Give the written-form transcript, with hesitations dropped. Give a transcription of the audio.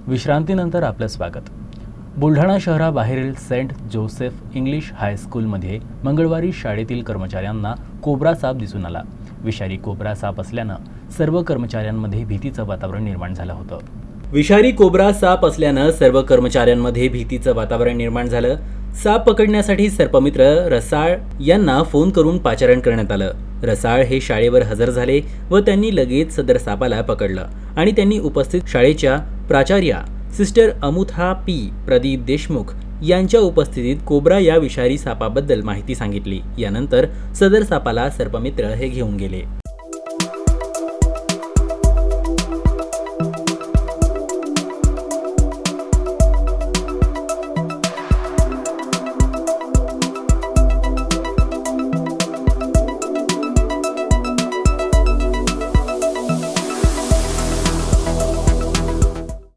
विश्रांतीनंतर आपलं स्वागत। बुलढाणा शहराबाहेरील सेंट जोसेफ इंग्लिश हायस्कूलमध्ये मंगळवारी शाळेतील कर्मचाऱ्यांना कोब्रा साप दिसून आला। विषारी कोब्रा साप असल्यानं सर्व कर्मचाऱ्यांमध्ये भीतीचं वातावरण निर्माण झालं होतं। विषारी कोब्रा साप असल्यानं सर्व कर्मचाऱ्यांमध्ये भीतीचं वातावरण निर्माण झालं। साप पकडण्यासाठी सर्पमित्र रसाळ यांना फोन करून पाचारण करण्यात आलं। रसाळ हे शाळेवर हजर झाले व त्यांनी लगेच सदर सापाला पकडलं आणि त्यांनी उपस्थित शाळेच्या प्राचार्या सिस्टर अमुथा पी प्रदीप देशमुख यांच्या उपस्थितीत कोब्रा या विषारी सापाबद्दल माहिती सांगितली। यानंतर सदर सापाला सर्पमित्र हे घेऊन गेले।